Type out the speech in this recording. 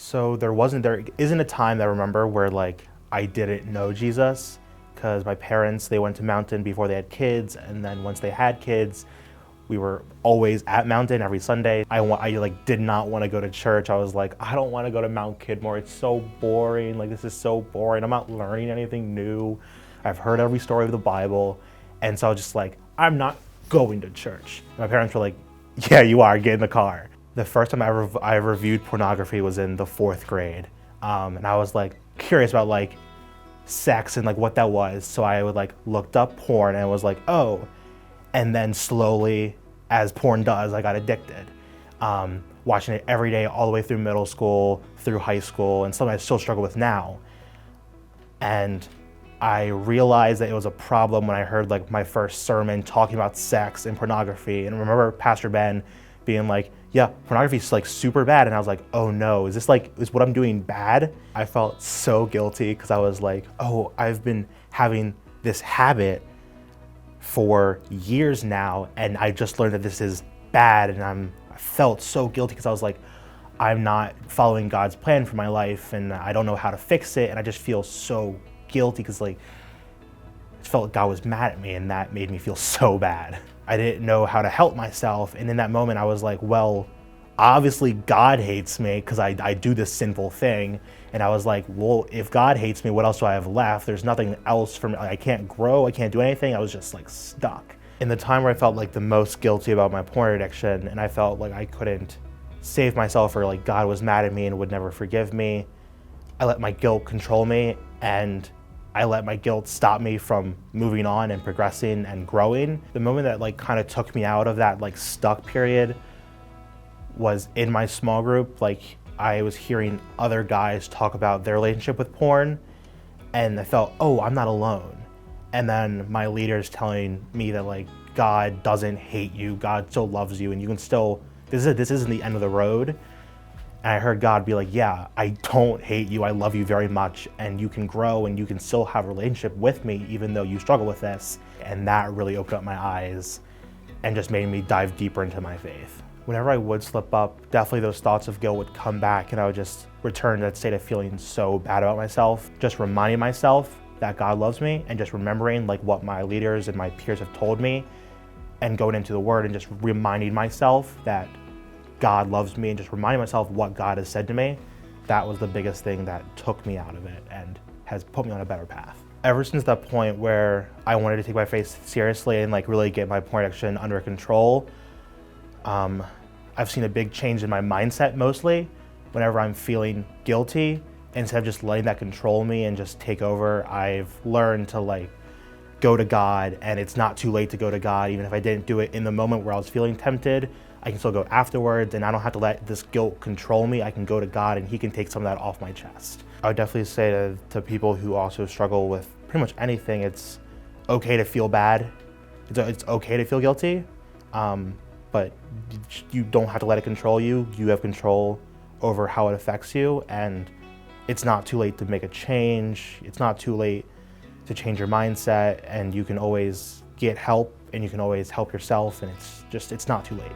So there isn't a time that I remember where like I didn't know Jesus, because my parents, they went to Mountain before they had kids, and then once they had kids, we were always at Mountain every Sunday. I like did not want to go to church. I was like, I don't want to go to Mount Kidmore. It's so boring. Like, this is so boring. I'm not learning anything new. I've heard every story of the Bible. And so I was just like, I'm not going to church. My parents were like, yeah, you are. Get in the car. The first time I reviewed pornography was in the 4th grade. And I was like curious about like sex and like what that was. So I would like looked up porn and was like, oh. And then slowly, as porn does, I got addicted. Watching it every day, all the way through middle school, through high school, and something I still struggle with now. And I realized that it was a problem when I heard like my first sermon talking about sex and pornography. And I remember Pastor Ben being like, yeah, pornography is like super bad. And I was like, oh no, is what I'm doing bad? I felt so guilty because I was like, oh, I've been having this habit for years now, and I just learned that this is bad, and I felt so guilty because I was like, I'm not following God's plan for my life, and I don't know how to fix it, and I just feel so guilty because like I felt like God was mad at me, and that made me feel so bad. I didn't know how to help myself, and in that moment I was like, well, obviously God hates me because I do this sinful thing. And I was like, well, if God hates me, what else do I have left? There's nothing else for me. Like, I can't grow, I can't do anything. I was just like stuck. In the time where I felt like the most guilty about my porn addiction, and I felt like I couldn't save myself, or like God was mad at me and would never forgive me, I let my guilt control me, and I let my guilt stop me from moving on and progressing and growing. The moment that like kind of took me out of that like stuck period was in my small group. Like, I was hearing other guys talk about their relationship with porn, and I felt, oh, I'm not alone. And then my leaders telling me that like God doesn't hate you, God still loves you, and you can still, this isn't the end of the road. And I heard God be like, yeah, I don't hate you, I love you very much, and you can grow and you can still have a relationship with me even though you struggle with this. And that really opened up my eyes and just made me dive deeper into my faith. Whenever I would slip up, definitely those thoughts of guilt would come back, and I would just return to that state of feeling so bad about myself. Just reminding myself that God loves me, and just remembering like what my leaders and my peers have told me, and going into the Word and just reminding myself that God loves me, and just reminding myself what God has said to me. That was the biggest thing that took me out of it and has put me on a better path. Ever since that point where I wanted to take my faith seriously and like really get my porn addiction under control, I've seen a big change in my mindset. Mostly whenever I'm feeling guilty, instead of just letting that control me and just take over, I've learned to like go to God, and it's not too late to go to God. Even if I didn't do it in the moment where I was feeling tempted, I can still go afterwards, and I don't have to let this guilt control me. I can go to God, and He can take some of that off my chest. I would definitely say to people who also struggle with pretty much anything, it's okay to feel bad. It's okay to feel guilty. But you don't have to let it control you. You have control over how it affects you, and it's not too late to make a change. It's not too late to change your mindset, and you can always get help, and you can always help yourself, and it's not too late.